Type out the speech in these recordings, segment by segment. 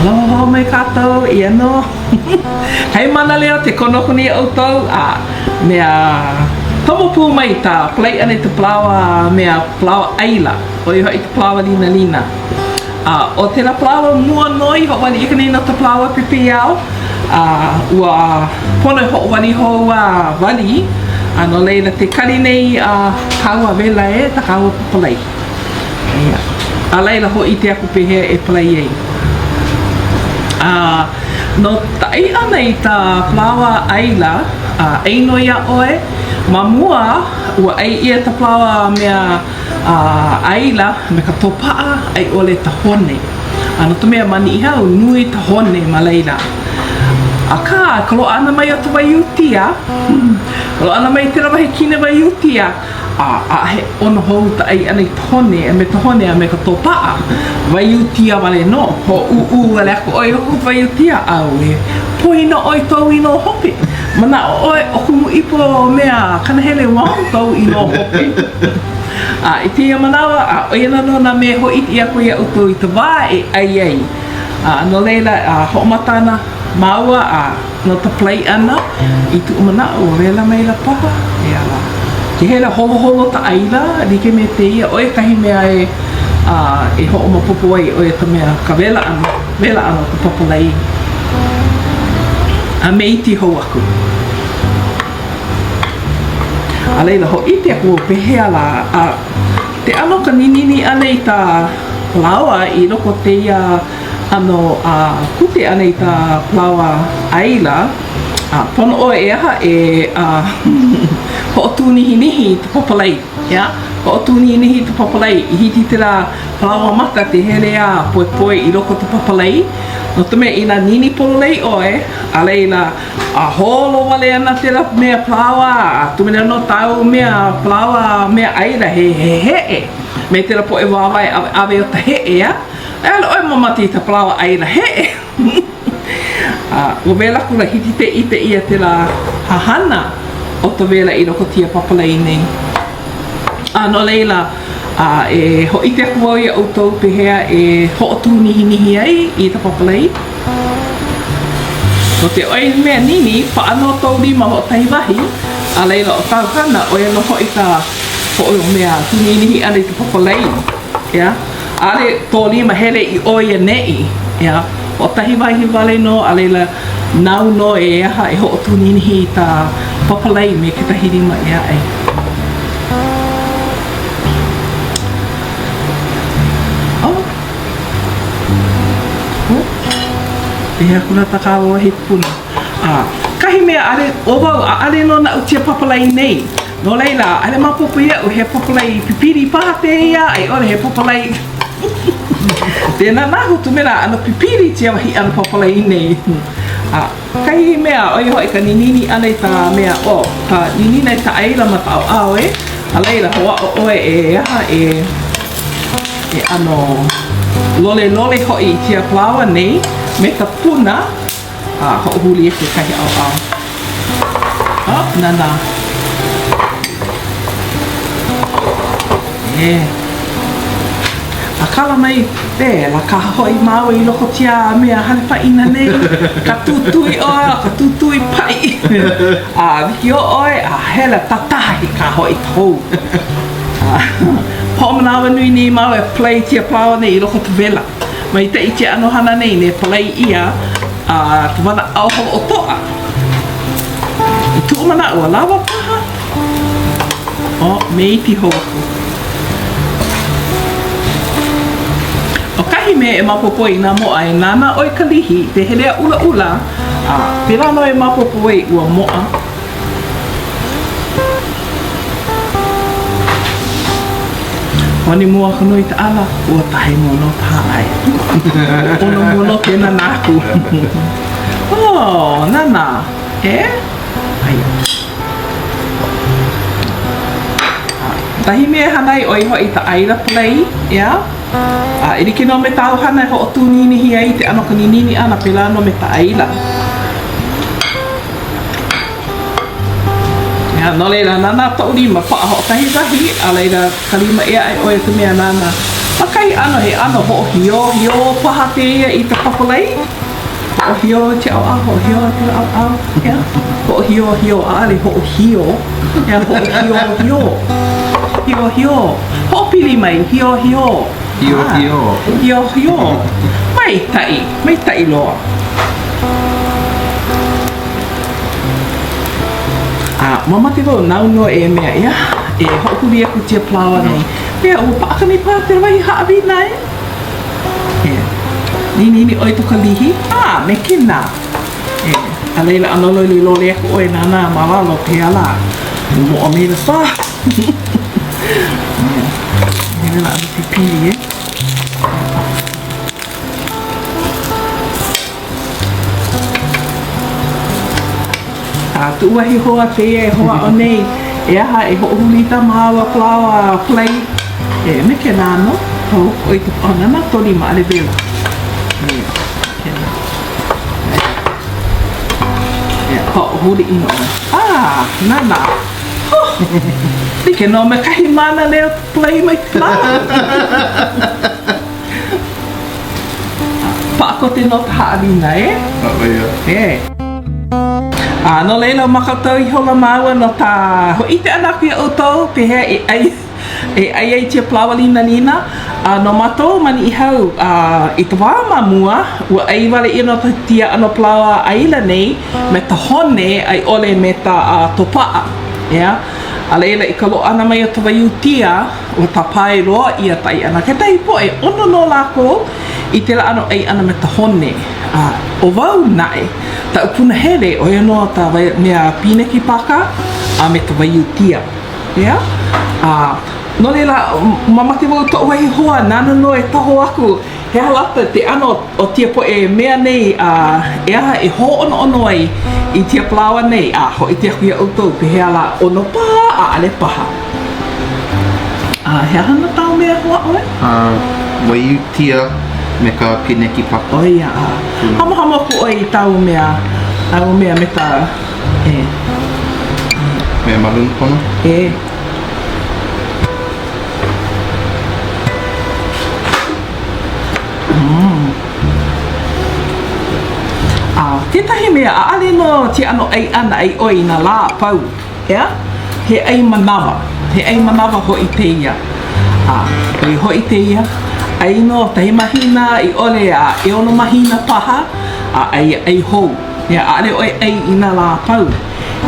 Aloha mai kātou, i anō. Hei Mānaleo te konokoni outou, mea tomo pū mai tā palai ane te Palaoa, mea Palaoa ʻAila, o iho i te Palaoa lina lina. O tēnā Palaoa mua noi, hoʻowani ika nei no te Palaoa Pepeiao, ua pono hoʻowani hou wali, no laila te kani nei kaua vela ta kaua palai. A laila ho i te aku pehea e palai ei. No tai ana i tā Palaoa ʻAila, eino ia oe, ma mua ua ai ia tā Palaoa mea ʻAila me ka tōpaa ai ole ta hone. No te mea ma Niʻihau nui ta hone ma laila. Aka, kalo ana mai o te waiutia, kalo ana mai te rawahe kine waiutia, he ono hou ta ai ana i tahone, me tahone a me ka tōpaa, waiutia wale no, ho ale ako oi hoku waiutia au e, poina oi tau ino hope, mana oi o Kumu Ipo mea Kanahele Wong tau ino hope. I te ia manawa, o ina no na me ho iti ako ia uto i te wā e ai. No leila, hoʻomatana, maua no ta palai ana i tu umana o vela mai la paha e ala ke hela holo ta ʻaila like me te ia oe kahi mea e hoʻomapopo ai oe ta mea ka vela ana ta papalai me iti hou aku a leila ho iti aku pehea la te ano ka ninini ana i ta Palaoa i loko te ia ano kute ana i tā Palaoa ʻAila pono o e aha e hoʻotūnihinihi te papalai hoʻotūnihinihi te papalai i hiti te rā Palaoa maka te hele a poe i loko te papalai no te mea ina nini pololei oe a leila holo wale ana te rā mea Palaoa tumene no tau mea Palaoa mea ʻAila he me te rā poe wāwai awe o ta he Ala oi mamati ta Palaoa ʻAila he o vela kula hiti te ite ia te la hahana o ta vela i loko tia papalai nei. No leila e ho ite aku au ia outou pehea e hoʻotūnihinihi ai i ta papalai. No te oi mea nini, whaano tau lima ho tahi wahi, a leila o tau hana o ia noho i ta ho mea tūnihinihi ana i ta papalai. Ale tō mahele i oia nei, o tahi wahi wale no, a leila nau no e aha e hoʻotūninihi i tā papalai me ke tahi rima ea ai. E akuna takawa he puna. Kahi mea ale o wau, ale no na utia papalai nei. No leila, ale mapopo ia o he papalai pipiri paha te ia, ai ore he papalai tēnā nāhu tu mera ana pipiri tia wahi ana papalai nei. Kai mea oi hoi ka ninini ana i tā mea o, ka ninina i tā ʻAila ma tā au e, a leila hoa o oe e aha e ano lole hoi i tia Palaoa nei, me ta puna, hoʻohuli e ke kahi au. Nana. A kala mai, la ka hoi mau i loko tia mea hane paina nei, ka tutui oe, ka tutui pai. Wikiō oe, hele tatahi ka hoi tau. Hoʻomanawa nui ni mau e palai tia Palaoa nei i loko te vela. Mai te i te anohana nei, ne palai ia, te wana au o toa. I tu umana ua lawa paha. Me iti hou aku. O kahi mea e mapopo i nā moa e nana oi ka lihi, te helea ula, pera no e mapopo e ua moa. Honi mua kanui te ala, ua tahi mono tāi. Ono mono tēnā nāku. Nana, Aia. Tahi mea hanai oi hoi ta ʻAila palai, Iriki no me tau hana e hoʻotūninihi ai te ano ka ninini ana pela no me ta ʻAila. No leila nana tau lima paʻa hoʻotahi wahi, a leila ka lima ea ai oe te mea nana Makai ano he ano hoʻohio paha kēia I te papalai. Hoʻohio te au hoʻohio te au ya. Hoʻohio ale hoʻohio. Ya hoʻohio. Hoʻopili mai hio. Mai tai loa. Mamate wau nau no e mea ia. E hoʻopili aku tia Palaoa nei. Pea ua paakani pā te rawai haawina e. Nini oi toka lihi. Me kina. A laila anolo li lole aku oe nana mawalo pea la. Mo o mele pā. Mele la anu te pili e. Tu wahi hoa pēia e hoa o nei. E aha e hoʻohulita mahawa Palaoa play. Me ke nāno. Hau oi te panana tori ma ale vela. Hoʻohuli ino. Nana. Like no me kahi Mānaleo play mai te la. Paako te no te haawina e. No laila makatau I hola maua no ta hoʻite ana pia outou pehea e ai tia Palaoa lina. No matou ma Niʻihau I te wā mamua ua ai wale I no tia ano Palaoa ʻaila nei me ta hone ai ole me ta topaa. A laila I ka loa ana mai o te waiutia o ta pae roa I a tai ana. Ke tahi po e ono no lako I te la ano ai ana me ta hone. O wau nae, ta upuna o no ta mea pineki paka me ta waiutia. No leila, mamate wau to wahi hoa, nana no e taho aku. He halata te ano o tia po e mea nei, e aha e ho ono ai I tia Palaoa nei, ho I te aku ia outou, pe he ala ono pā, ale paha. He hana tau mea hoa oe? Waiutia me ka pineki papa. Oia, hama ku oe I tau mea me ta, Mea malun pono? Tētahi mea, aale no te ano ai ana ai oi I nā lā pau. He ai manawa hoi teia. Oi hoi teia, ai no tahi mahina I ole e ono mahina paha, ai hou. Aale oi ai I nā lā pau.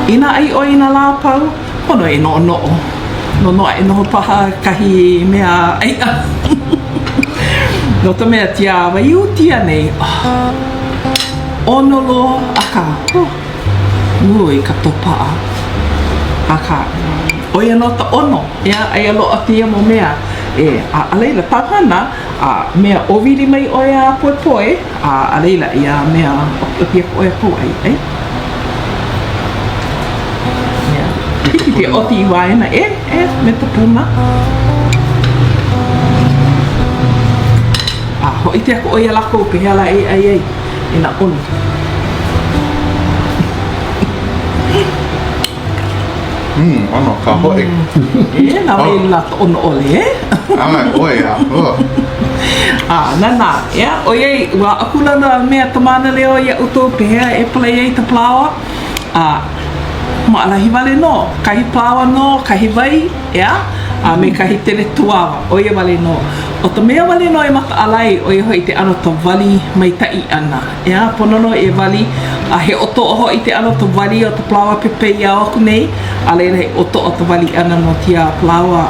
Ina ai oi I nā lā pau, pono e no no. No e no paha kahi mea ai a. No ta mea tia waiutia nei. Ono loa aka. Nui ka topaa. Aka. Oia no ta ono. Ai alo a tia mo mea. A laila tāhana, mea oviri mai oia poe. A laila ia mea opia oia pou ai. Hiki te oti I waena. Me ta puna. Hoi te ako oia lako pehala ai. Ina ono. Ono ka hoi. Nā wei lata ono ole, Oi, nana, oiei, wa akulana mea ta Mānaleo ia utou pehea e palai ai ta Palaoa. Maalahi wale no, kahi Palaoa no, kahi wai, me kahi tele tuawa, oia wale no. O ta mea wale no e maka alai, oia hoi te ano ta wali mai tai ana. Ponono e wali, he oto oho I te ano ta wali o ta Palaoa Pepeiao aku nei, a leila he oto o ta wali ana no tia Palaoa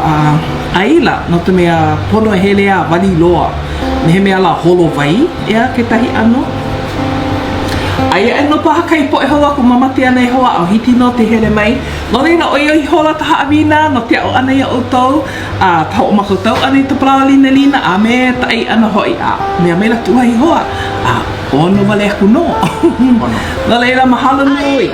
ʻAila, no te mea pono e hele a wali loa. Me he mea la holo vai, ke tahi ano. Aia e no paha kai po e hoa ku mamate ana e hoa au hiti no te hele mai. No reina oi hola ta haawina no te au ana ia outou. Ta hoʻomahele ana I te Palaoa lina a me ta ai ana hoi mea mela tu ai hoa. Ono wale aku no. No reina mahalo nui.